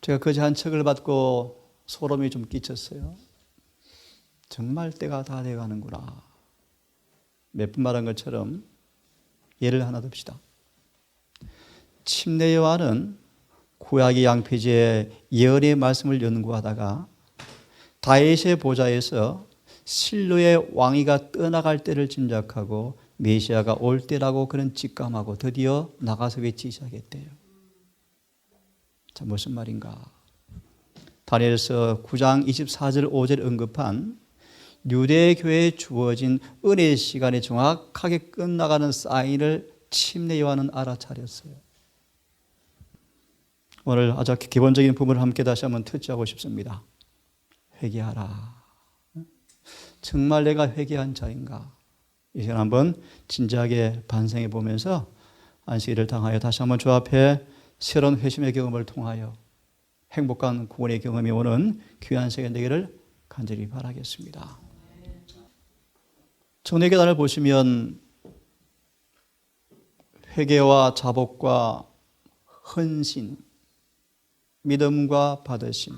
제가 그제 한 척을 받고 소름이 좀 끼쳤어요. 정말 때가 다 돼가는구나. 몇 분 말한 것처럼 예를 하나 듭시다. 침례 요한은 구약의 양피지의 예언의 말씀을 연구하다가 다윗의 보좌에서 실로의 왕위가 떠나갈 때를 짐작하고 메시아가 올 때라고 그런 직감하고 드디어 나가서 외치기 시작했대요. 자, 무슨 말인가? 다니엘서 9장 24절 5절 언급한 유대교회에 주어진 은혜의 시간이 정확하게 끝나가는 사인을 침례 요한은 알아차렸어요. 오늘 아주 기본적인 부분을 함께 다시 한번 터치하고 싶습니다. 회개하라. 정말 내가 회개한 자인가? 이 시간 한번 진지하게 반성해 보면서 안식일을 당하여 다시 한번 주 앞에 새로운 회심의 경험을 통하여 행복한 구원의 경험이 오는 귀한 시간 되기를 간절히 바라겠습니다. 정례계단을 보시면 회개와 자복과 헌신, 믿음과 받으심.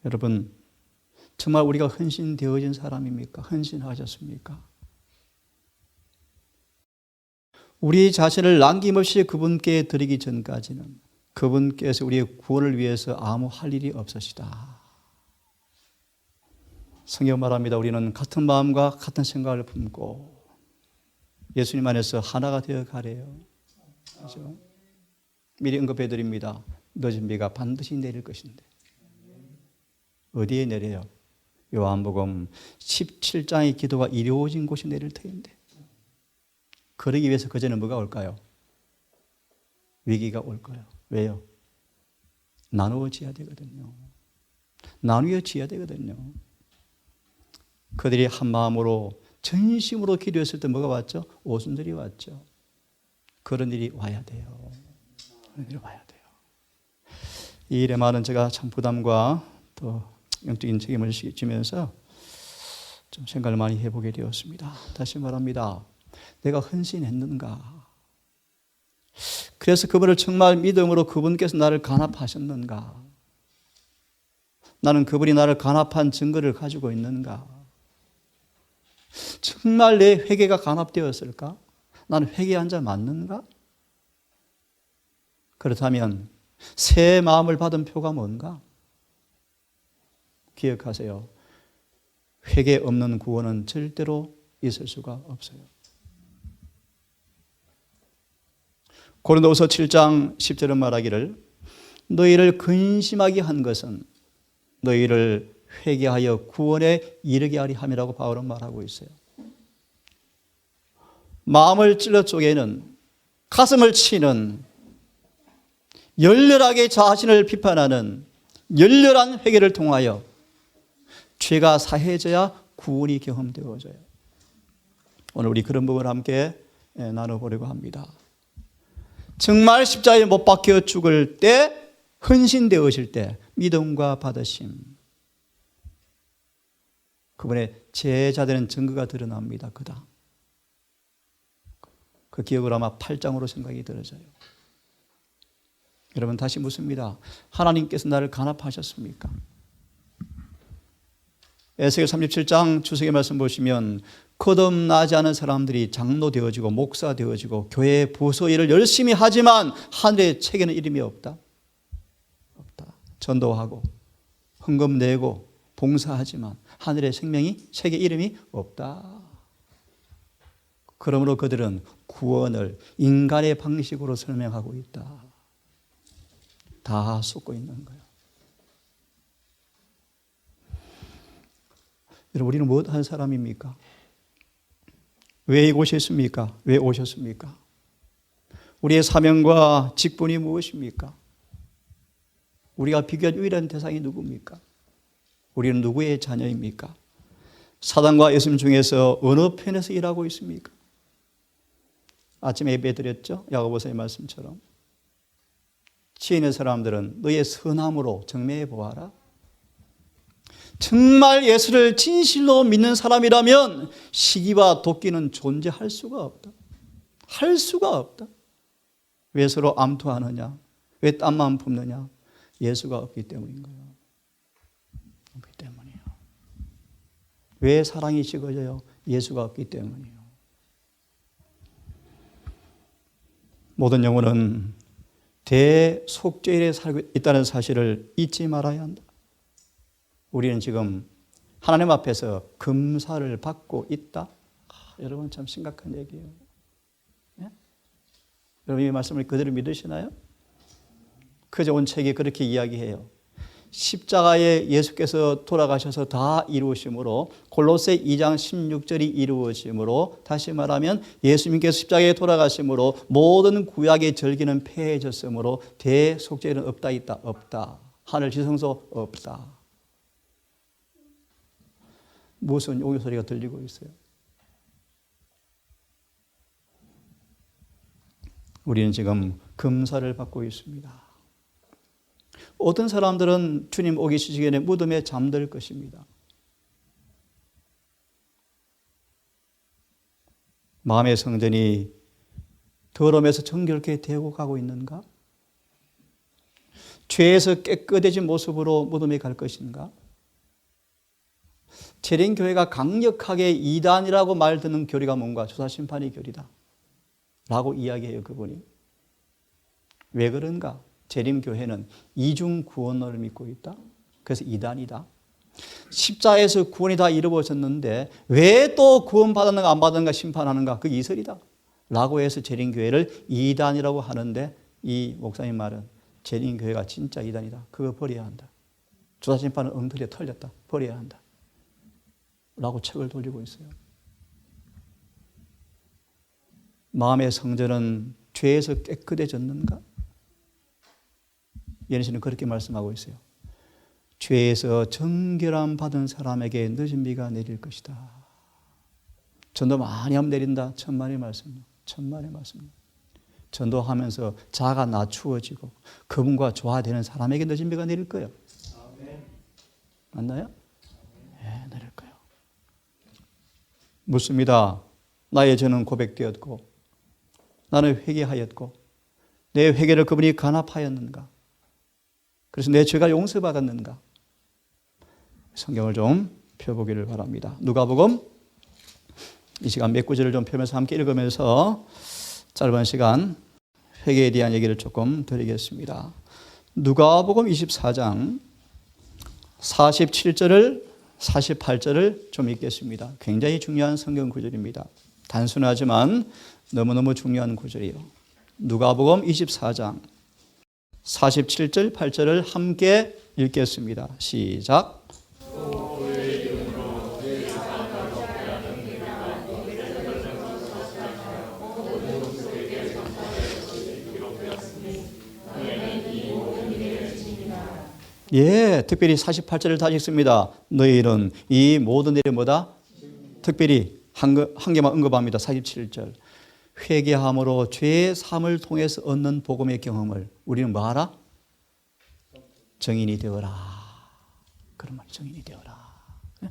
여러분, 정말 우리가 헌신되어진 사람입니까? 헌신하셨습니까? 우리 자신을 남김없이 그분께 드리기 전까지는 그분께서 우리의 구원을 위해서 아무 할 일이 없으시다. 성경 말합니다. 우리는 같은 마음과 같은 생각을 품고 예수님 안에서 하나가 되어 가래요. 그렇죠? 미리 언급해 드립니다. 늦은 비가 반드시 내릴 것인데. 어디에 내려요? 요한복음 17장의 기도가 이루어진 곳이 내릴 터인데. 그러기 위해서 그전에 뭐가 올까요? 위기가 올 거예요. 왜요? 나누어져야 되거든요. 나누어져야 되거든요. 그들이 한 마음으로 전심으로 기도했을 때 뭐가 왔죠? 오순절이 왔죠. 그런 일이 와야 돼요. 그런 일이 와야 돼요. 이 일에 많은 제가 참 부담과 또 영적인 책임을 지면서 좀 생각을 많이 해보게 되었습니다. 다시 말합니다. 내가 헌신했는가? 그래서 그분을 정말 믿음으로 그분께서 나를 간합하셨는가? 나는 그분이 나를 간합한 증거를 가지고 있는가? 정말 내 회개가 간합되었을까? 나는 회개한 자 맞는가? 그렇다면 새 마음을 받은 표가 뭔가? 기억하세요. 회개 없는 구원은 절대로 있을 수가 없어요. 고린도후서 7장 10절은 말하기를 너희를 근심하게 한 것은 너희를 회개하여 구원에 이르게 하리 함이라고 바울은 말하고 있어요. 마음을 찔러 쪼개는, 가슴을 치는, 열렬하게 자신을 비판하는 열렬한 회개를 통하여 죄가 사해져야 구원이 경험되어져요. 오늘 우리 그런 부분을 함께 나눠보려고 합니다. 정말 십자가에 못 박혀 죽을 때, 헌신되어질 때 믿음과 받으심, 그분의 제자되는 증거가 드러납니다. 그다. 그 기억을 아마 8장으로 생각이 들어져요. 여러분 다시 묻습니다. 하나님께서 나를 간합하셨습니까? 에스겔 37장 주석의 말씀 보시면 거듭나지 않은 사람들이 장로 되어지고 목사 되어지고 교회 부서 일을 열심히 하지만 하늘의 책에는 이름이 없다. 없다. 전도하고 헌금 내고 봉사하지만 하늘의 생명이 책에 이름이 없다. 그러므로 그들은 구원을 인간의 방식으로 설명하고 있다. 다 쏟고 있는 거예요. 여러분 우리는 무엇 한 사람입니까? 왜 이곳에 있습니까? 왜 오셨습니까? 우리의 사명과 직분이 무엇입니까? 우리가 비교한 유일한 대상이 누굽니까? 우리는 누구의 자녀입니까? 사단과 예수님 중에서 어느 편에서 일하고 있습니까? 아침에 예배 드렸죠? 야고보서의 말씀처럼 지혜 있는 사람들은 너의 선함으로 정매해 보아라. 정말 예수를 진실로 믿는 사람이라면 시기와 도끼는 존재할 수가 없다. 할 수가 없다. 왜 서로 암투하느냐? 왜 땀만 품느냐? 예수가 없기 때문인 거예요. 없기 때문이에요. 왜 사랑이 식어져요? 예수가 없기 때문이에요. 모든 영혼은 대속죄일에 살고 있다는 사실을 잊지 말아야 한다. 우리는 지금 하나님 앞에서 금사를 받고 있다. 여러분 참 심각한 얘기예요. 예? 여러분 이 말씀을 그대로 믿으시나요? 그저 온 책이 그렇게 이야기해요. 십자가에 예수께서 돌아가셔서 다 이루어심으로 골로새 2장 16절이 이루어짐으로 다시 말하면 예수님께서 십자가에 돌아가심으로 모든 구약의 절기는 폐해졌으므로 대속죄는 없다 있다 없다. 하늘 지성소 없다. 무슨 용의 소리가 들리고 있어요? 우리는 지금 금사를 받고 있습니다. 어떤 사람들은 주님 오기 시즌에 무덤에 잠들 것입니다. 마음의 성전이 더러움에서 정결케 되고 가고 있는가? 죄에서 깨끗해진 모습으로 무덤에 갈 것인가? 재림교회가 강력하게 이단이라고 말 듣는 교리가 뭔가? 조사심판의 교리다 라고 이야기해요. 그분이. 왜 그런가? 재림교회는 이중 구원론을 믿고 있다. 그래서 이단이다. 십자에서 구원이 다 이루어졌는데 왜 또 구원받았는가 안 받았는가 심판하는가? 그게 이설이다 라고 해서 재림교회를 이단이라고 하는데 이 목사님 말은 재림교회가 진짜 이단이다. 그거 버려야 한다. 조사심판은 엉터리에 털렸다. 버려야 한다 라고 책을 돌리고 있어요. 마음의 성전은 죄에서 깨끗해졌는가? 예수님은 그렇게 말씀하고 있어요. 죄에서 정결함 받은 사람에게 늦은 비가 내릴 것이다. 전도 많이 하면 내린다. 천만의 말씀. 천만의 말씀. 전도하면서 자아가 낮추어지고 그분과 조화되는 사람에게 늦은 비가 내릴 거예요. 맞나요? 네, 내릴 거예요. 묻습니다. 나의 죄는 고백되었고 나는 회개하였고 내 회개를 그분이 간합하였는가? 그래서 내 죄가 용서받았는가? 성경을 좀 펴보기를 바랍니다. 누가복음 이 시간 몇 구절을 좀 펴면서 함께 읽으면서 짧은 시간 회개에 대한 얘기를 조금 드리겠습니다. 누가복음 24장 47절을 48절을 좀 읽겠습니다. 굉장히 중요한 성경 구절입니다. 단순하지만 너무너무 중요한 구절이에요. 누가복음 24장 47절 8절을 함께 읽겠습니다. 시작. 예, 특별히 48절을 다시 읽습니다. 너희는 이 모든 일이 뭐다? 특별히 한 개만 언급합니다. 47절. 회개함으로 죄의 사함을 통해서 얻는 복음의 경험을 우리는 뭐하라? 정인이 되어라. 그런 말, 정인이 되어라. 네?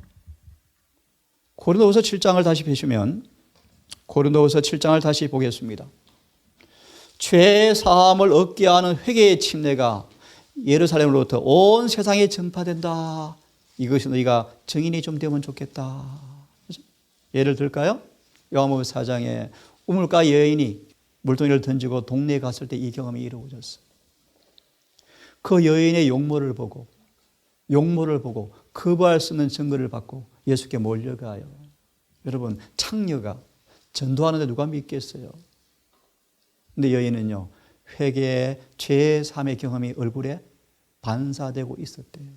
고린도후서 7장을 다시 보시면 고린도후서 7장을 다시 보겠습니다. 죄의 사함을 얻게 하는 회개의 침례가 예루살렘으로부터 온 세상에 전파된다. 이것이 너희가 정인이 좀 되면 좋겠다. 예를 들까요? 요한복음 4장에 우물가 여인이 물동이를 던지고 동네에 갔을 때 이 경험이 이루어졌어. 그 여인의 용모를 보고 거부할 수 없는 증거를 받고 예수께 몰려가요. 여러분, 창녀가 전도하는데 누가 믿겠어요? 근데 여인은요, 회개의 죄의 삶의 경험이 얼굴에 반사되고 있었대요.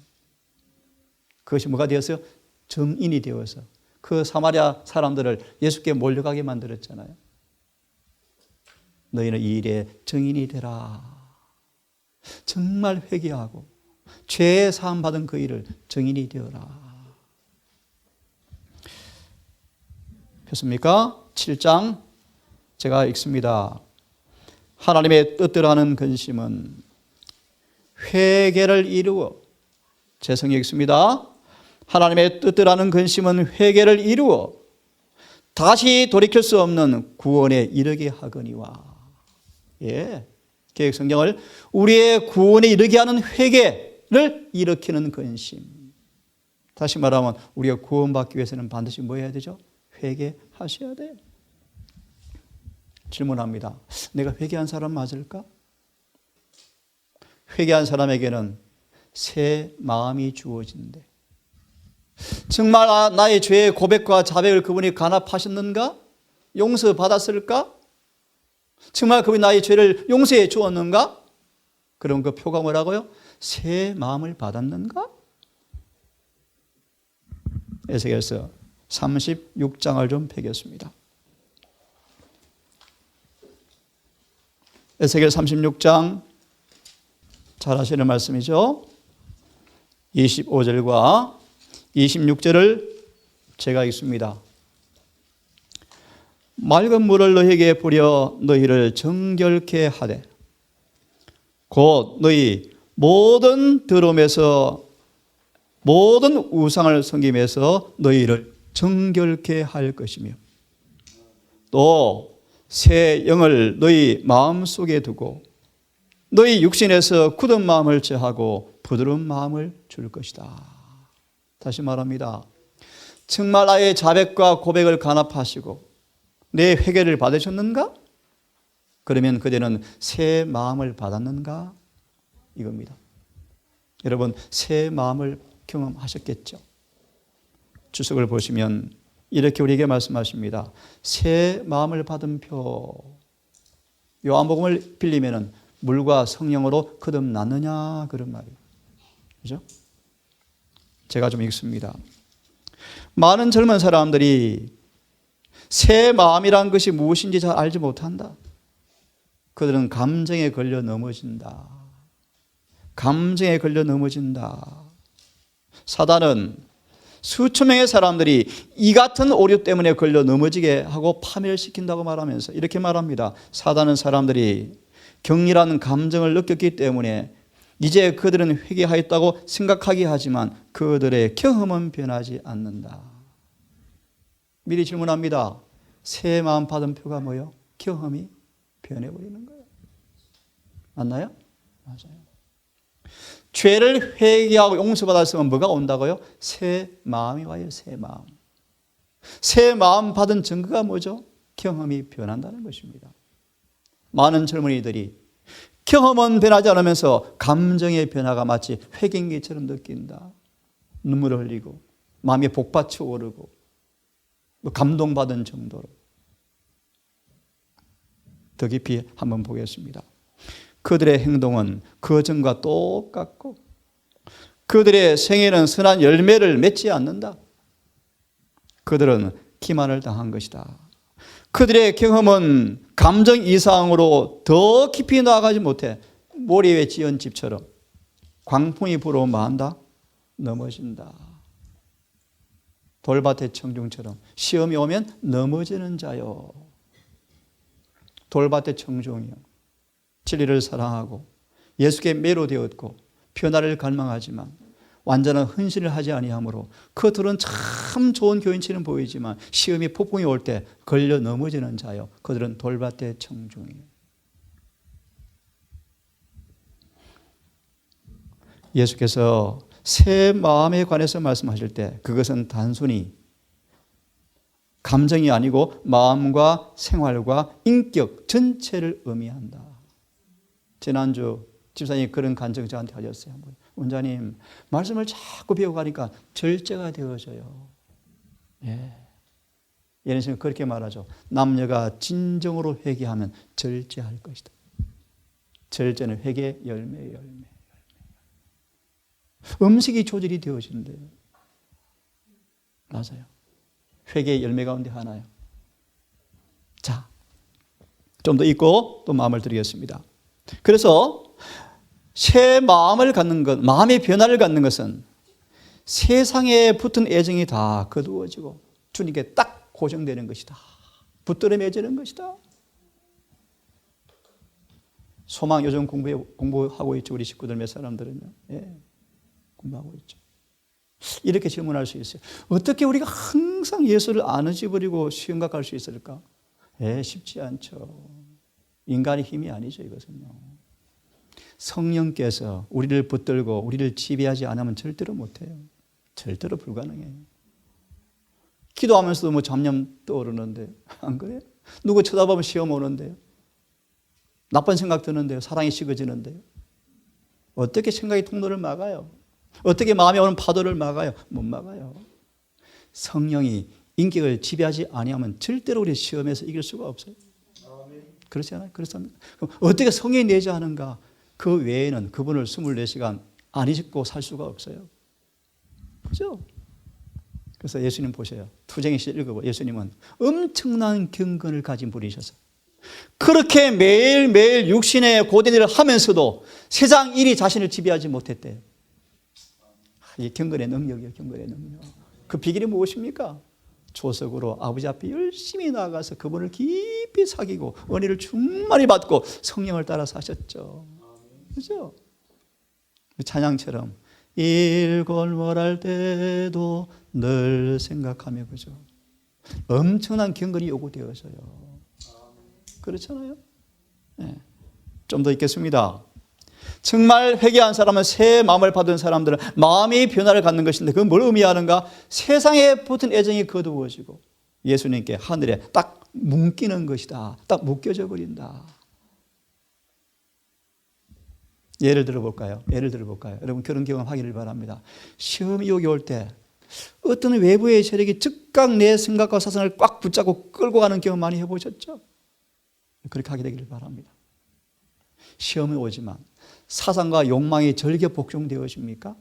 그것이 뭐가 되었어요? 정인이 되어서 그 사마리아 사람들을 예수께 몰려가게 만들었잖아요. 너희는 이 일에 정인이 되라. 정말 회개하고 죄의 사함 받은 그 일을 정인이 되어라. 폈습니까? 7장 제가 읽습니다. 하나님의 뜻대로 하는 근심은 회개를 이루어, 제 성경 읽습니다. 하나님의 뜻대로 하는 근심은 회개를 이루어 다시 돌이킬 수 없는 구원에 이르게 하거니와. 예, 개역 성경을 우리의 구원에 이르게 하는 회개를 일으키는 근심. 다시 말하면 우리가 구원받기 위해서는 반드시 뭐 해야 되죠? 회개하셔야 돼요. 질문합니다. 내가 회개한 사람 맞을까? 회개한 사람에게는 새 마음이 주어진대. 정말 나의 죄의 고백과 자백을 그분이 간합하셨는가? 용서받았을까? 정말 그분이 나의 죄를 용서해 주었는가? 그럼 그 표가 뭐라고요? 새 마음을 받았는가? 에스겔서 36장을 좀 펴겠습니다. 에스겔 36장 잘 아시는 말씀이죠. 25절과 26절을 제가 읽습니다. 맑은 물을 너희에게 뿌려 너희를 정결케 하되 곧 너희 모든 더러움에서 모든 우상을 섬김에서 너희를 정결케 할 것이며 또 새 영을 너희 마음속에 두고 너희 육신에서 굳은 마음을 제하고 부드러운 마음을 줄 것이다. 다시 말합니다. 정말 나의 자백과 고백을 간합하시고 내 회개를 받으셨는가? 그러면 그대는 새 마음을 받았는가? 이겁니다. 여러분 새 마음을 경험하셨겠죠? 주석을 보시면 이렇게 우리에게 말씀하십니다. 새 마음을 받은 표. 요한복음을 빌리면은 물과 성령으로 거듭났느냐 그런 말이에요. 그죠? 제가 좀 읽습니다. 많은 젊은 사람들이 새 마음이란 것이 무엇인지 잘 알지 못한다. 그들은 감정에 걸려 넘어진다. 감정에 걸려 넘어진다. 사단은 수천 명의 사람들이 이 같은 오류 때문에 걸려 넘어지게 하고 파멸시킨다고 말하면서 이렇게 말합니다. 사단은 사람들이 격렬한 감정을 느꼈기 때문에 이제 그들은 회개하였다고 생각하게 하지만 그들의 경험은 변하지 않는다. 미리 질문합니다. 새 마음 받은 표가 뭐예요? 경험이 변해버리는 거예요. 맞나요? 맞아요. 죄를 회개하고 용서받았으면 뭐가 온다고요? 새 마음이 와요. 새 마음. 새 마음 받은 증거가 뭐죠? 경험이 변한다는 것입니다. 많은 젊은이들이 경험은 변하지 않으면서 감정의 변화가 마치 회개인기처럼 느낀다. 눈물을 흘리고 마음이 복받쳐 오르고 감동받은 정도로. 더 깊이 한번 보겠습니다. 그들의 행동은 그 전과 똑같고 그들의 생애는 선한 열매를 맺지 않는다. 그들은 기만을 당한 것이다. 그들의 경험은 감정 이상으로 더 깊이 나아가지 못해 모래 위에 지은 집처럼 광풍이 불어오면 한다? 넘어진다. 돌밭의 청중처럼 시험이 오면 넘어지는 자요. 돌밭의 청중이요. 진리를 사랑하고 예수께 매료되었고 변화를 갈망하지만 완전한 헌신을 하지 아니하므로 그들은 참 좋은 교인처럼 보이지만 시험이 폭풍이 올 때 걸려 넘어지는 자요. 그들은 돌밭의 청중이에요. 예수께서 새 마음에 관해서 말씀하실 때 그것은 단순히 감정이 아니고 마음과 생활과 인격 전체를 의미한다. 지난주 집사님이 그런 간증 저한테 하셨어요. 원장님, 말씀을 자꾸 배워가니까 절제가 되어져요. 예. 예를 들면 그렇게 말하죠. 남녀가 진정으로 회개하면 절제할 것이다. 절제는 회개 열매. 음식이 조절이 되어진대요. 맞아요. 회개의 열매 가운데 하나요. 자, 좀 더 읽고 또 마음을 드리겠습니다. 그래서 새 마음을 갖는 것, 마음의 변화를 갖는 것은 세상에 붙은 애정이 다 거두어지고 주님께 딱 고정되는 것이다. 붙들어 맺는 것이다. 소망 요즘 공부하고 있죠. 우리 식구들 몇 사람들은요. 예, 공부하고 있죠. 이렇게 질문할 수 있어요. 어떻게 우리가 항상 예수를 안 잊어버리고 시험각 갈 수 있을까? 쉽지 않죠. 인간의 힘이 아니죠, 이것은요. 성령께서 우리를 붙들고 우리를 지배하지 않으면 절대로 못해요. 절대로 불가능해요. 기도하면서도 뭐 잡념 떠오르는데 안 그래요? 누구 쳐다보면 시험 오는데요. 나쁜 생각 드는데요. 사랑이 식어지는데요. 어떻게 생각의 통로를 막아요? 어떻게 마음에 오는 파도를 막아요? 못 막아요. 성령이 인격을 지배하지 아니하면 절대로 우리 시험에서 이길 수가 없어요. 그렇지 않아요? 그렇습니다. 그럼 어떻게 성령이 내재하는가? 그 외에는 그분을 24시간 안 잊고 살 수가 없어요. 그죠? 그래서 예수님 보세요. 투쟁의 시절 읽어보. 예수님은 엄청난 경건을 가진 분이셔서 그렇게 매일매일 육신의 고된 일을 하면서도 세상 일이 자신을 지배하지 못했대요. 이게 경건의 능력이에요. 경건의 능력. 그 비결이 무엇입니까? 조석으로 아버지 앞에 열심히 나아가서 그분을 깊이 사귀고 은혜를 충만히 받고 성령을 따라 사셨죠. 그죠? 찬양처럼 일골월할 때도 늘 생각하며, 그죠? 엄청난 경건이 요구되어서요. 그렇잖아요? 네. 좀 더 읽겠습니다. 정말 회개한 사람은 새 마음을 받은 사람들은 마음의 변화를 갖는 것인데 그건 뭘 의미하는가? 세상에 붙은 애정이 거두어지고 예수님께 하늘에 딱 묶이는 것이다. 딱 묶여져 버린다. 예를 들어볼까요? 여러분 그런 경험 하기를 바랍니다. 시험 유혹이 올 때 어떤 외부의 세력이 즉각 내 생각과 사상을 꽉 붙잡고 끌고 가는 경험 많이 해보셨죠? 그렇게 하게 되기를 바랍니다. 시험이 오지만 사상과 욕망이 절개 복종되어집니까?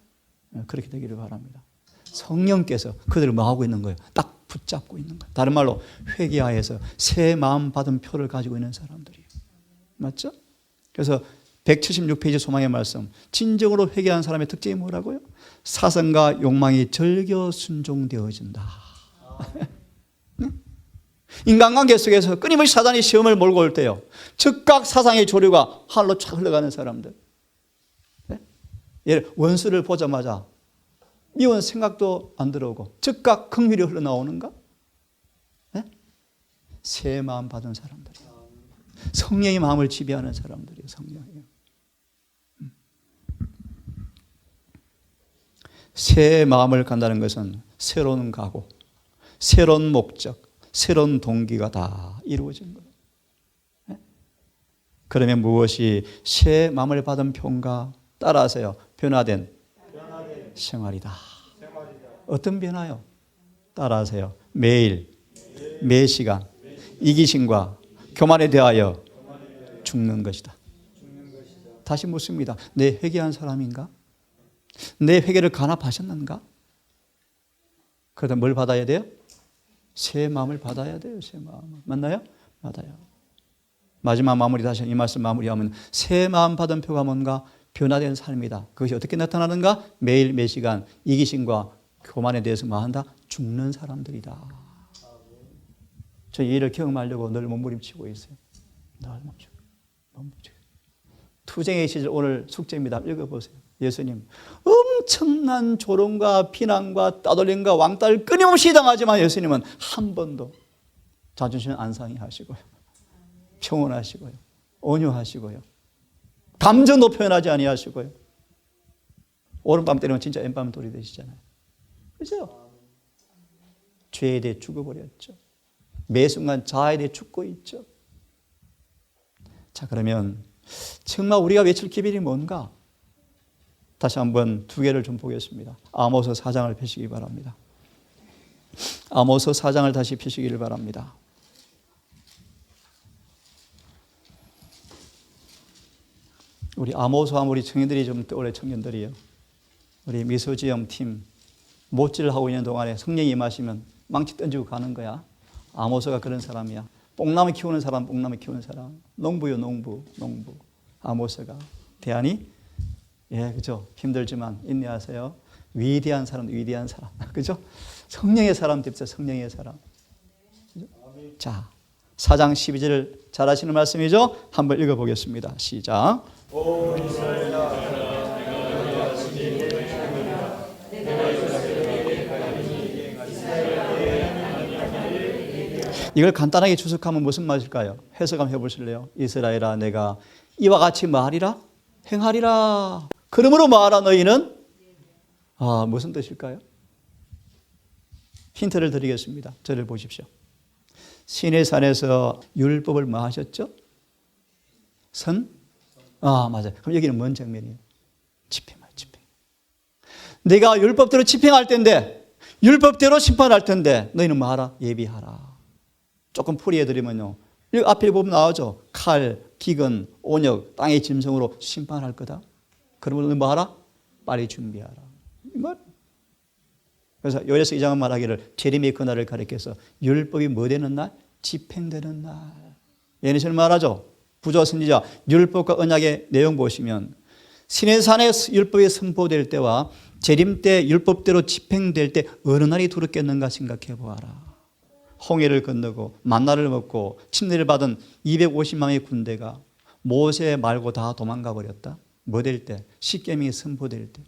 그렇게 되기를 바랍니다. 성령께서 그들을 뭐 하고 있는 거예요? 딱 붙잡고 있는 거예요. 다른 말로 회개하여서 새 마음 받은 표를 가지고 있는 사람들이에요. 맞죠? 그래서 176페이지 소망의 말씀, 진정으로 회개한 사람의 특징이 뭐라고요? 사상과 욕망이 절겨 순종되어진다. 인간관계 속에서 끊임없이 사단이 시험을 몰고 올 때요, 즉각 사상의 조류가 하늘로 쫙 흘러가는 사람들. 네? 원수를 보자마자 미운 생각도 안 들어오고 즉각 긍휼이 흘러나오는가? 네? 새 마음 받은 사람들이에요. 성령의 마음을 지배하는 사람들이에요. 성령이요. 새 마음을 간다는 것은 새로운 각오, 새로운 목적, 새로운 동기가 다 이루어진 거예요. 네? 그러면 무엇이 새 마음을 받은 표인가? 따라하세요. 변화된 생활이다. 어떤 변화요? 따라하세요. 매일, 매 시간, 이기심과 교만에 대하여 죽는 것이다. 다시 묻습니다. 내 회개한 사람인가? 내 회개를 간합하셨는가? 그러다 뭘 받아야 돼요? 새 마음을 받아야 돼요. 새 마음. 맞나요? 맞아요. 마지막 마무리, 다시 이 말씀 마무리하면 새 마음 받은 표가 뭔가? 변화된 삶이다. 그것이 어떻게 나타나는가? 매일 매 시간 이기심과 교만에 대해서 뭐 한다? 죽는 사람들이다. 저 이를 경험하려고 늘 몸부림치고 있어요. 늘 몸부림치고. 투쟁의 시절 오늘 숙제입니다. 읽어보세요. 예수님 엄청난 조롱과 비난과 따돌림과 왕따를 끊임없이 당하지만 예수님은 한 번도 자존심 안 상해하시고요, 평온하시고요, 온유하시고요, 감정도 표현하지 아니하시고요. 오른밤 때리면 진짜 왼밤 돌이 되시잖아요. 그죠? 죄에 대해 죽어버렸죠. 매 순간 자아에 대해 죽고 있죠. 자, 그러면 정말 우리가 외칠 기별이 뭔가? 다시 한번 두 개를 좀 보겠습니다. 아모스 4장을 펴시기 바랍니다. 아모스 4장을 다시 펴시기를 바랍니다. 우리 아모스와 우리 청년들이 좀 떠올려, 청년들이요. 우리 미소지엄 팀 못질을 하고 있는 동안에 성령이 임하시면 망치 던지고 가는 거야. 아모스가 그런 사람이야. 뽕나무 키우는 사람, 뽕나무 키우는 사람. 농부요, 농부. 아모스가. 대안이? 예, 그죠. 힘들지만 인내하세요. 위대한 사람, 그죠? 성령의 사람 됩시다. 성령의 사람. 그죠? 자, 4장 12절을 잘 아시는 말씀이죠? 한번 읽어보겠습니다. 시작. 이걸 간단하게 추석하면 무슨 말일까요? 해석 한번 해보실래요? 이스라엘아, 내가 이와 같이 말이라 행하리라. 그러므로 뭐하라 너희는? 무슨 뜻일까요? 힌트를 드리겠습니다. 저를 보십시오. 시내산에서 율법을 뭐 하셨죠? 맞아요. 그럼 여기는 뭔 장면이에요? 집행. 내가 율법대로 집행할 텐데, 율법대로 심판할 텐데, 너희는 뭐 하라? 예비하라. 조금 풀이해드리면요. 여기 앞에 보면 나오죠. 칼, 기근, 온역, 땅의 짐승으로 심판할 거다. 그러면 너희 뭐 하라? 빨리 준비하라. 이 말. 그래서 요에서 2장은 말하기를 재림의 그날을 가리켜서 율법이 뭐 되는 날? 집행되는 날. 예언에서는 말하죠. 부조 선지자 율법과 언약의 내용 보시면 시내산에 율법이 선포될 때와 재림 때 율법대로 집행될 때 어느 날이 두렵겠는가 생각해 보아라. 홍해를 건너고 만나를 먹고 침례를 받은 250만의 군대가 모세 말고 다 도망가 버렸다. 뭐 될 때? 십계명이 선포될 때.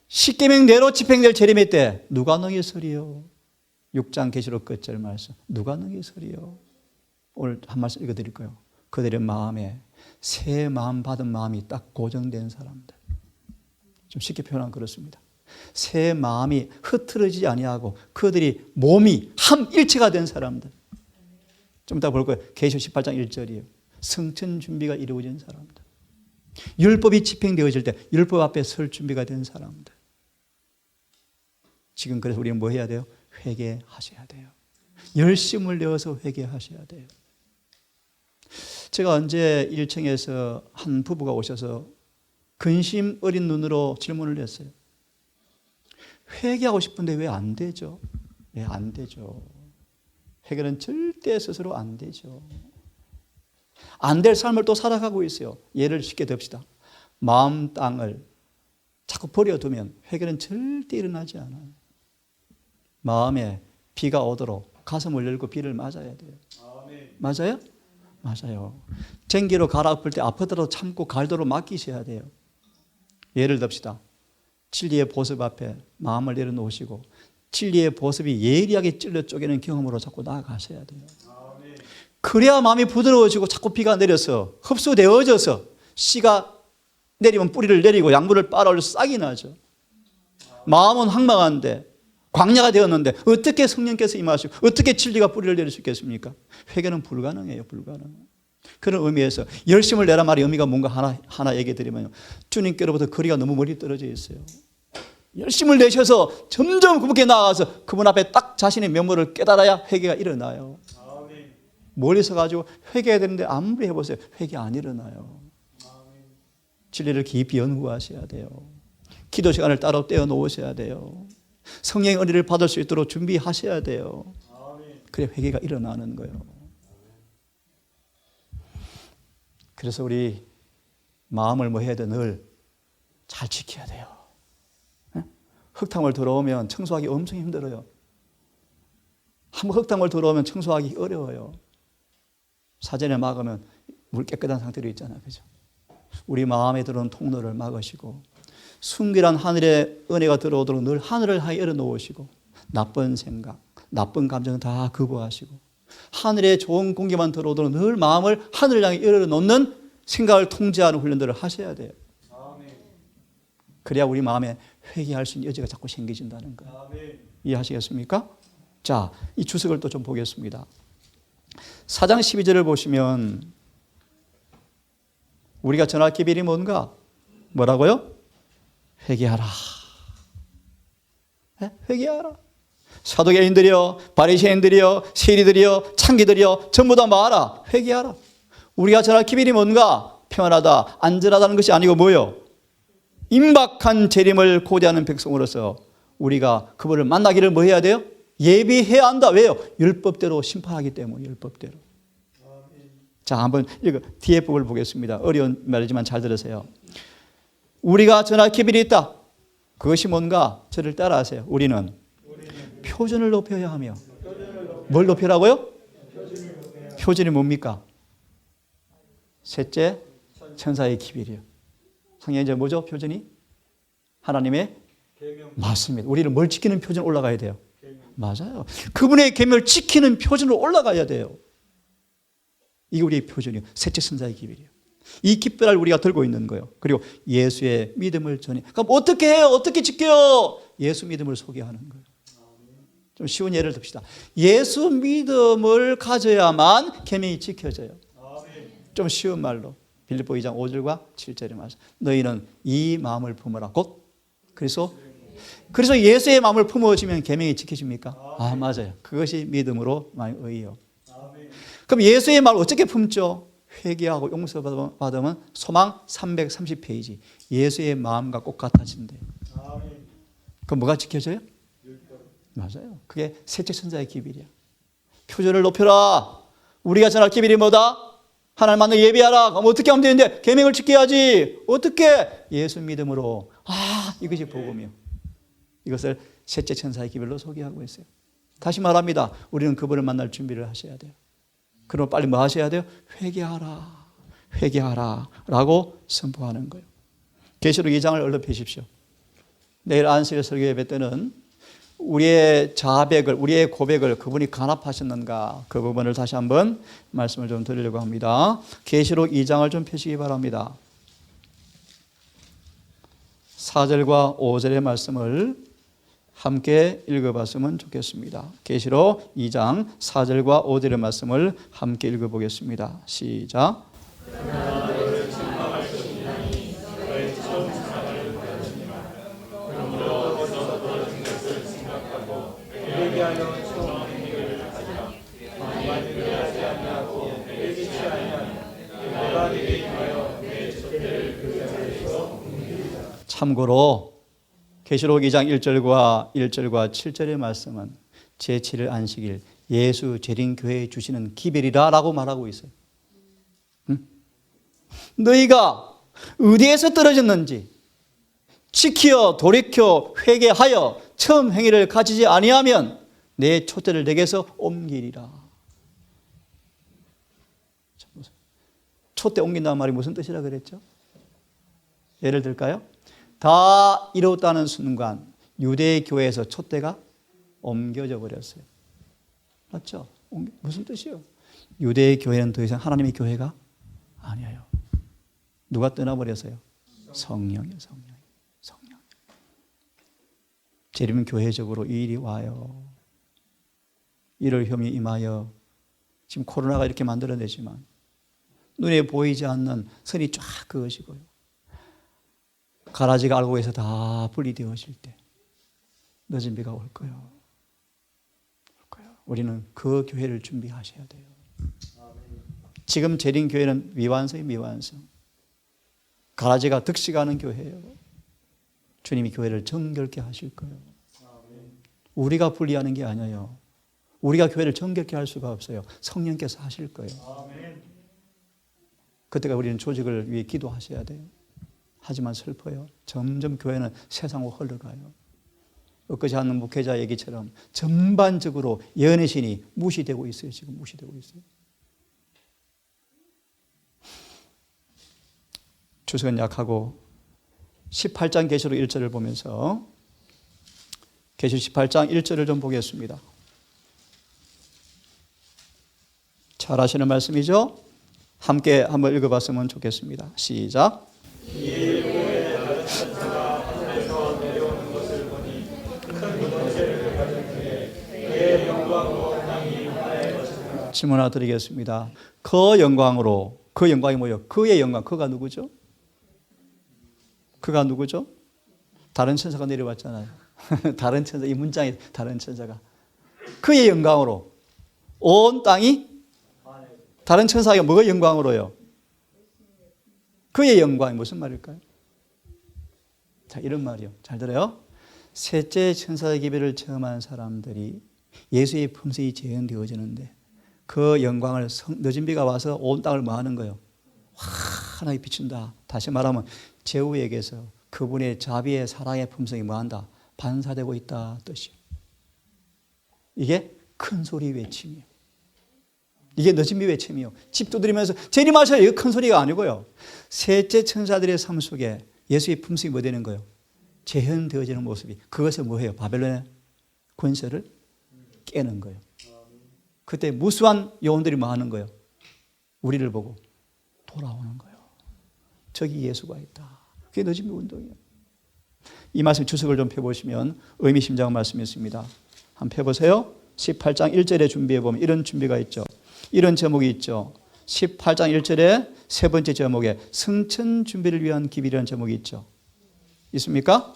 십계명대로 집행될 재림의 때 누가 능히 서리요? 6장 계시록 끝절 말씀. 누가 능히 서리요? 오늘 한 말씀 읽어드릴까요? 그들의 마음에 새 마음 받은 마음이 딱 고정된 사람들. 좀 쉽게 표현하면 그렇습니다. 새 마음이 흐트러지지 아니하고 그들이 몸이 한 일체가 된 사람들. 좀 이따 볼 거예요. 계시록 18장 1절이에요. 성천 준비가 이루어진 사람들. 율법이 집행되어질 때 율법 앞에 설 준비가 된 사람들. 지금 그래서 우리는 뭐 해야 돼요? 회개하셔야 돼요. 열심을 내어서 회개하셔야 돼요. 제가 언제 1층에서 한 부부가 오셔서 근심 어린 눈으로 질문을 했어요. 회개하고 싶은데 왜 안 되죠? 왜 안 되죠? 회개는 절대 스스로 안 되죠. 안 될 삶을 또 살아가고 있어요. 예를 쉽게 듭시다. 마음 땅을 자꾸 버려두면 회개는 절대 일어나지 않아요. 마음에 비가 오도록 가슴을 열고 비를 맞아야 돼요. 맞아요? 맞아요. 쟁기로 갈아엎을 때 아프더라도 참고 갈도로 맡기셔야 돼요. 예를 듭시다. 진리의 보습 앞에 마음을 내려놓으시고 진리의 보습이 예리하게 찔러 쪼개는 경험으로 자꾸 나아가셔야 돼요. 그래야 마음이 부드러워지고 자꾸 비가 내려서 흡수되어져서 씨가 내리면 뿌리를 내리고 양분을 빨아올려 싹이 나죠. 마음은 황망한데 광야가 되었는데 어떻게 성령께서 임하시고 어떻게 진리가 뿌리를 내릴 수 있겠습니까? 회개는 불가능해요. 불가능. 그런 의미에서 열심을 내란 말의 의미가 뭔가 하나 얘기해 드리면요. 주님께로부터 거리가 너무 멀리 떨어져 있어요. 열심을 내셔서 점점 그분께 나아가서 그분 앞에 딱 자신의 면모를 깨달아야 회개가 일어나요. 멀리서 가지고 회개해야 되는데 아무리 해보세요. 회개 안 일어나요. 진리를 깊이 연구하셔야 돼요. 기도 시간을 따로 떼어 놓으셔야 돼요. 성령의 은혜를 받을 수 있도록 준비하셔야 돼요. 그래 회개가 일어나는 거예요. 그래서 우리 마음을 뭐 해야 돼? 늘 잘 지켜야 돼요. 흙탕물 들어오면 청소하기 엄청 힘들어요. 한번 흙탕물 들어오면 청소하기 어려워요. 사전에 막으면 물 깨끗한 상태로 있잖아요. 그죠? 우리 마음에 들어오는 통로를 막으시고 순결한 하늘의 은혜가 들어오도록 늘 하늘을 향해 열어놓으시고 나쁜 생각, 나쁜 감정은 다 거부하시고 하늘의 좋은 공기만 들어오도록 늘 마음을 하늘을 향해 열어놓는 생각을 통제하는 훈련들을 하셔야 돼요. 그래야 우리 마음에 회개할 수 있는 여지가 자꾸 생기진다는 거예요. 이해하시겠습니까? 자, 이 주석을 또 좀 보겠습니다. 4장 12절을 보시면 우리가 전할 기별이 뭔가? 뭐라고요? 회개하라. 네? 회개하라. 사도개인들이여, 바리새인들이여, 세리들이여, 창기들이여 전부 다 뭐하라? 회개하라. 우리가 전할 기별이 뭔가? 평안하다, 안전하다는 것이 아니고 뭐요? 임박한 재림을 고대하는 백성으로서 우리가 그분을 만나기를 뭐 해야 돼요? 예비해야 한다. 왜요? 율법대로 심판하기 때문에. 율법대로. 자, 한번 이거 뒤에 부분을 보겠습니다. 어려운 말이지만 잘 들으세요. 우리가 전할 기별이 있다. 그것이 뭔가? 저를 따라하세요. 우리는 표준을 높여야 하며. 뭘 높이라고요? 표준이 뭡니까? 셋째, 천사의 기별이요. 성경에 이제 뭐죠? 표준이? 하나님의 맞습니다. 우리는 뭘 지키는 표준 올라가야 돼요. 맞아요. 그분의 계명을 지키는 표준으로 올라가야 돼요. 이게 우리의 표준이에요. 셋째 천사의 기별이에요. 이 깃발을 우리가 들고 있는 거예요. 그리고 예수의 믿음을 전해. 그럼 어떻게 해요? 어떻게 지켜요? 예수 믿음을 소개하는 거예요. 좀 쉬운 예를 듭시다. 예수 믿음을 가져야만 계명이 지켜져요. 좀 쉬운 말로 빌립보 2장 5절과 7절의 말씀. 너희는 이 마음을 품으라. 곧 그래서 예수의 마음을 품어지면 계명이 지켜집니까? 아, 맞아요. 그것이 믿음으로 의예요. 그럼 예수의 마음을 어떻게 품죠? 회개하고 용서받으면 소망 330페이지. 예수의 마음과 꼭 같아진대요. 그럼 뭐가 지켜져요? 맞아요. 그게 셋째 천사의 기별이야. 표준을 높여라. 우리가 전할 기별이 뭐다? 하나님 만나 예배하라. 그럼 어떻게 하면 되는데? 계명을 지켜야지. 어떻게? 예수 믿음으로. 아, 이것이 복음이요. 이것을 셋째 천사의 기별로 소개하고 있어요. 다시 말합니다. 우리는 그분을 만날 준비를 하셔야 돼요. 그럼 빨리 뭐 하셔야 돼요? 회개하라. 회개하라. 라고 선포하는 거예요. 계시록 2장을 얼른 펴십시오. 내일 안식일 설교 예배 때는 우리의 자백을, 우리의 고백을 그분이 간합하셨는가, 그 부분을 다시 한번 말씀을 좀 드리려고 합니다. 계시록 2장을 좀 펴시기 바랍니다. 4절과 5절의 말씀을 함께 읽어봤으면 좋겠습니다. 계시록 2장 4절과 5절의 말씀을 함께 읽어보겠습니다. 시작. 참고로 계시록 2장 1절과 7절의 말씀은 제7일 안식일 예수 재림교회에 주시는 기별이라 라고 말하고 있어요. 응? 너희가 어디에서 떨어졌는지 지키어 돌이켜 회개하여 처음 행위를 가지지 아니하면 내 촛대를 내게서 옮기리라. 촛대 옮긴다는 말이 무슨 뜻이라 그랬죠? 예를 들까요? 다 이뤘다는 순간 유대 교회에서 촛대가 옮겨져 버렸어요. 맞죠? 무슨 뜻이에요? 유대 교회는 더 이상 하나님의 교회가 아니에요. 누가 떠나버렸어요? 성령이요. 성령. 재림 교회적으로 이 일이 와요. 이를 혐의 임하여 지금 코로나가 이렇게 만들어내지만 눈에 보이지 않는 선이 쫙 그어지고요. 가라지가 알고 해서 다 분리되어질 때 늦은 비가 올 거예요. 우리는 그 교회를 준비하셔야 돼요. 지금 재림 교회는 미완성이 미완성. 가라지가 득식하는 교회예요. 주님이 교회를 정결케 하실 거예요. 우리가 분리하는 게 아니에요. 우리가 교회를 정결케 할 수가 없어요. 성령께서 하실 거예요. 그때가 우리는 조직을 위해 기도하셔야 돼요. 하지만 슬퍼요. 점점 교회는 세상으로 흘러가요. 엊그제 하는 목회자 얘기처럼 전반적으로 예언의 신이 무시되고 있어요. 지금 무시되고 있어요. 주석은 약하고 18장 계시록 1절을 보면서 계시록 18장 1절을 좀 보겠습니다. 잘 아시는 말씀이죠? 함께 한번 읽어봤으면 좋겠습니다. 시작. 질문 하나 드리겠습니다. 그 영광으로, 그 영광이 뭐예요? 그의 영광, 그가 누구죠? 그가 누구죠? 다른 천사가 내려왔잖아요. 다른 천사, 이 문장이 다른 천사가. 그의 영광으로 온 땅이 다른 천사가 뭐가 영광으로요? 그의 영광이 무슨 말일까요? 자, 이런 말이요. 잘 들어요. 셋째 천사의 기별을 체험한 사람들이 예수의 품성이 재현되어지는데 그 영광을 늦은 비가 와서 온 땅을 뭐 하는 거예요? 환하게 비춘다. 다시 말하면 제후에게서 그분의 자비의 사랑의 품성이 뭐 한다? 반사되고 있다 뜻이에요. 이게 큰 소리 외침이에요. 이게 늦은 비 외침이에요. 집 두드리면서 재림하셔요. 이거 큰 소리가 아니고요. 셋째 천사들의 삶 속에 예수의 품성이 뭐 되는 거예요? 재현되어지는 모습이. 그것을 뭐 해요? 바벨론의 권세를 깨는 거예요. 그때 무수한 요원들이 뭐 하는 거예요? 우리를 보고 돌아오는 거예요. 저기 예수가 있다. 그게 너 준비 운동이에요. 이 말씀 주석을 좀 펴보시면 의미심장한 말씀이 있습니다. 한번 펴보세요. 18장 1절에 준비해보면 이런 준비가 있죠. 이런 제목이 있죠. 18장 1절에 세 번째 제목에 승천 준비를 위한 기별이라는 제목이 있죠. 있습니까?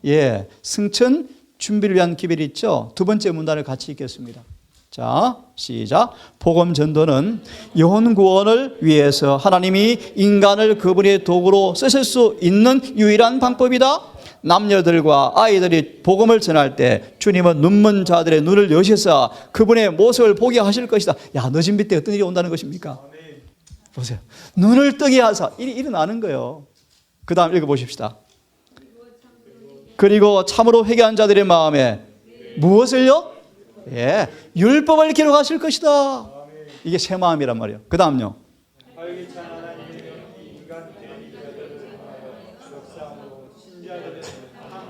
예, 승천 준비를 위한 기별이 있죠. 두 번째 문단을 같이 읽겠습니다. 자, 시작. 복음 전도는 영혼 구원을 위해서 하나님이 인간을 그분의 도구로 쓰실 수 있는 유일한 방법이다. 남녀들과 아이들이 복음을 전할 때 주님은 눈먼 자들의 눈을 여셔서 그분의 모습을 보게 하실 것이다. 야, 너 준비 때 어떤 일이 온다는 것입니까? 보세요. 눈을 뜨게 하사 일이 일어나는 거예요. 그 다음 읽어보십시다. 그리고 참으로 회개한 자들의 마음에 무엇을요? 예, 율법을 기록하실 것이다. 이게 새 마음이란 말이에요. 그 다음요.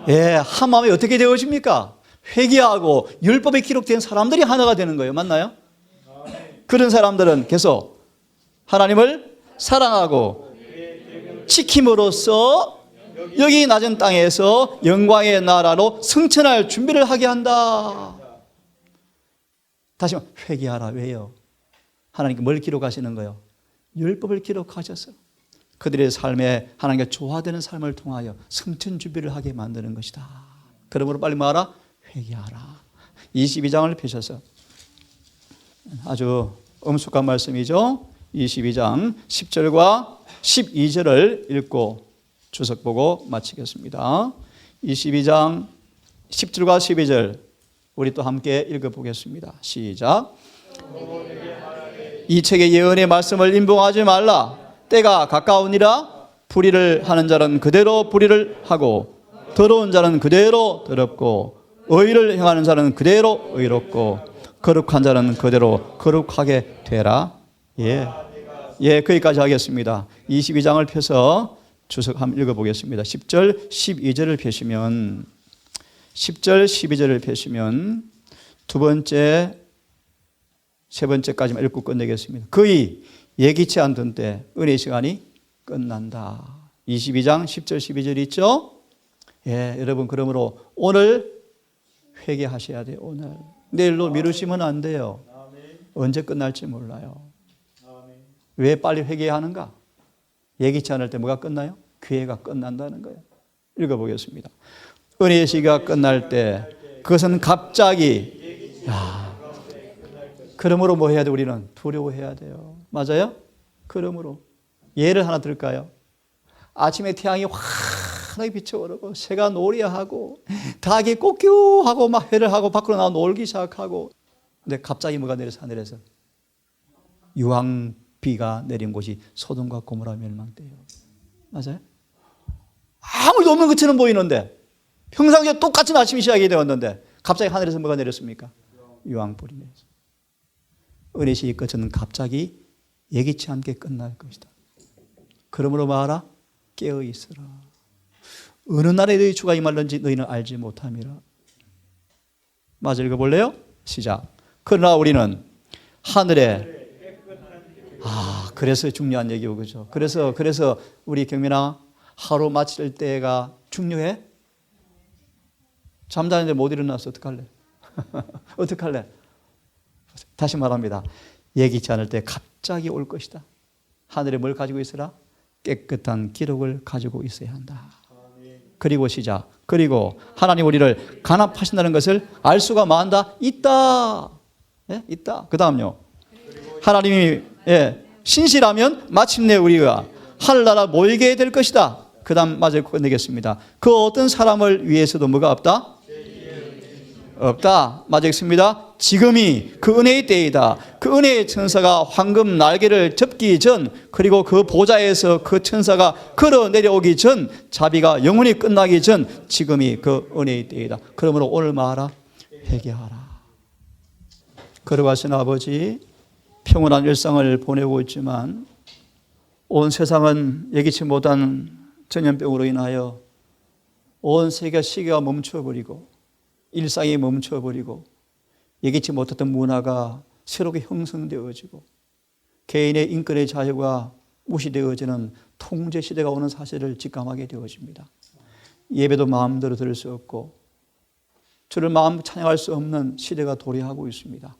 예, 한 마음이 어떻게 되어집니까? 회개하고 율법에 기록된 사람들이 하나가 되는 거예요. 맞나요? 그런 사람들은 계속 하나님을 사랑하고 지킴으로써 여기 낮은 땅에서 영광의 나라로 승천할 준비를 하게 한다. 다시 한번 회개하라. 왜요? 하나님께 뭘 기록하시는 거예요? 율법을 기록하셔서 그들의 삶에 하나님께 조화되는 삶을 통하여 승천 준비를 하게 만드는 것이다. 그러므로 빨리 말하라. 회개하라. 22장을 펴셔서 아주 엄숙한 말씀이죠. 22장 10절과 12절을 읽고 주석 보고 마치겠습니다. 22장 10절과 12절 우리 또 함께 읽어보겠습니다. 시작. 이 책의 예언의 말씀을 임봉하지 말라. 때가 가까우니라. 불의를 하는 자는 그대로 불의를 하고 더러운 자는 그대로 더럽고 의를 행하는 자는 그대로 의롭고 거룩한 자는 그대로 거룩하게 되라. 예, 거기까지 하겠습니다. 22장을 펴서 주석 한번 읽어보겠습니다. 10절 12절을 펴시면 10절 12절을 펴시면 두 번째 세 번째까지만 읽고 끝내겠습니다. 거의 예기치 않던 때 은혜 시간이 끝난다. 22장 10절 12절 있죠? 예, 여러분 그러므로 오늘 회개하셔야 돼요. 오늘 내일로 미루시면 안 돼요. 언제 끝날지 몰라요. 왜 빨리 회개하는가? 예기치 않을 때 뭐가 끝나요? 기회가 끝난다는 거예요. 읽어보겠습니다. 은혜의 시기가 끝날 때 그것은 갑자기 그러므로 뭐 해야 돼? 우리는 두려워해야 돼요. 맞아요? 그러므로 예를 하나 들까요? 아침에 태양이 환하게 비쳐오르고 새가 노래하고 닭이 꼬끼하고 막 회를 하고 밖으로 나와 놀기 시작하고 근데 갑자기 뭐가 내려서 하늘에서 유황비가 내린 곳이 소돔과 고모라 멸망때예요. 맞아요? 아무 일 없는 것처럼 보이는데 평상시에 똑같은 아침이 시작이 되었는데 갑자기 하늘에서 뭐가 내렸습니까? 유황불이 내렸어요. 은혜 시기 끝은 갑자기 예기치 않게 끝날 것이다. 그러므로 말하라. 깨어 있으라. 어느 날에 너희 주가 임할는지 너희는 알지 못함이라. 맞아 읽어볼래요? 시작. 그러나 우리는 하늘에 그래서 중요한 얘기고 그죠. 그래서 우리 경민아 하루 마칠 때가 중요해? 잠자는데 못 일어나서 어떡할래? 어떡할래? 다시 말합니다. 예기치 않을 때 갑자기 올 것이다. 하늘에 뭘 가지고 있으라? 깨끗한 기록을 가지고 있어야 한다. 그리고 시작. 그리고 하나님 우리를 간합하신다는 것을 알 수가 많다. 있다. 예? 있다. 그 다음요. 하나님이 신실하면 마침내 우리가 하늘나라 모이게 될 것이다. 그 다음 마저 끝내겠습니다. 그 어떤 사람을 위해서도 뭐가 없다? 없다. 맞아 읽습니다. 지금이 그 은혜의 때이다. 그 은혜의 천사가 황금 날개를 접기 전 그리고 그 보좌에서 그 천사가 걸어 내려오기 전 자비가 영원히 끝나기 전 지금이 그 은혜의 때이다. 그러므로 오늘 말하라. 회개하라. 걸어가신 아버지 평온한 일상을 보내고 있지만 온 세상은 예기치 못한 전염병으로 인하여 온 세계 시계가 멈춰버리고 일상이 멈춰버리고 예기치 못했던 문화가 새롭게 형성되어지고 개인의 인권의 자유가 무시되어지는 통제 시대가 오는 사실을 직감하게 되어집니다. 예배도 마음대로 드릴 수 없고 주를 마음 찬양할 수 없는 시대가 도래하고 있습니다.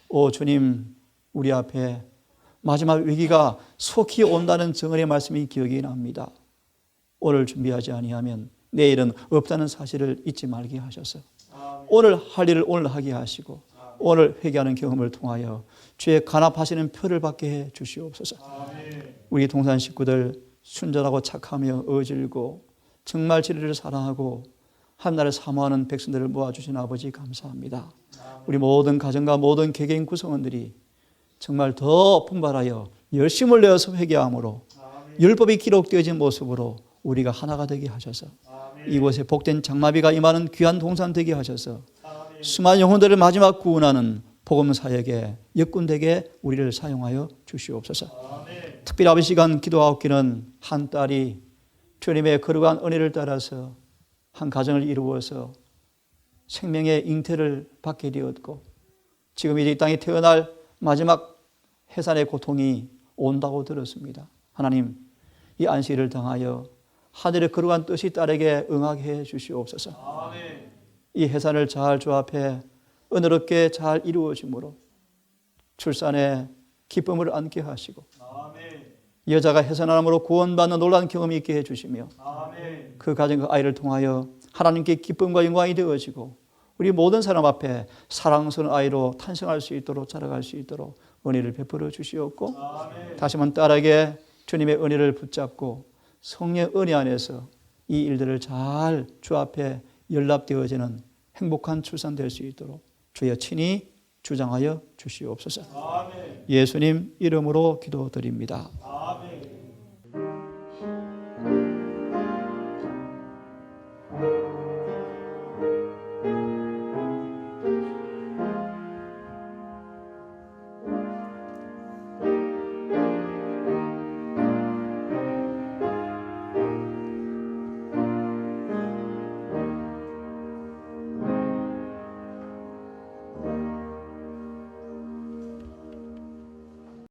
오 주님, 우리 앞에 마지막 위기가 속히 온다는 증언의 말씀이 기억이 납니다. 오늘 준비하지 아니하면 내일은 없다는 사실을 잊지 말게 하셔서 오늘 할 일을 오늘 하게 하시고 오늘 회개하는 경험을 통하여 주의 간합하시는 표를 받게 해 주시옵소서. 우리 동산 식구들 순전하고 착하며 어질고 정말 진리를 사랑하고 한나라를 사모하는 백성들을 모아주신 아버지 감사합니다. 우리 모든 가정과 모든 개개인 구성원들이 정말 더 분발하여 열심을 내어서 회개함으로 율법이 기록되어진 모습으로 우리가 하나가 되게 하셔서 이곳에 복된 장마비가 임하는 귀한 동산 되게 하셔서 수많은 영혼들을 마지막 구원하는 복음 사역에 역군되게 우리를 사용하여 주시옵소서. 특별히 아버지 시간 기도하옵기는 한 딸이 주님의 거룩한 은혜를 따라서 한 가정을 이루어서 생명의 잉태를 받게 되었고 지금 이제 이 땅에 태어날 마지막 해산의 고통이 온다고 들었습니다. 하나님, 이 안식일을 당하여 하늘의 거룩한 뜻이 딸에게 응하게 해 주시옵소서. 아멘. 이 해산을 잘 주 앞에 은혜롭게 잘 이루어짐으로 출산의 기쁨을 안게 하시고 아멘. 여자가 해산함으로 구원받는 놀라운 경험이 있게 해주시며 아멘. 그 가정 그 아이를 통하여 하나님께 기쁨과 영광이 되어지고 우리 모든 사람 앞에 사랑스러운 아이로 탄생할 수 있도록 자라갈 수 있도록 은혜를 베풀어 주시옵고 아멘. 다시 한번 딸에게 주님의 은혜를 붙잡고 성령의 은혜 안에서 이 일들을 잘 주 앞에 연락되어지는 행복한 출산 될 수 있도록 주여 친히 주장하여 주시옵소서. 아멘. 예수님 이름으로 기도드립니다.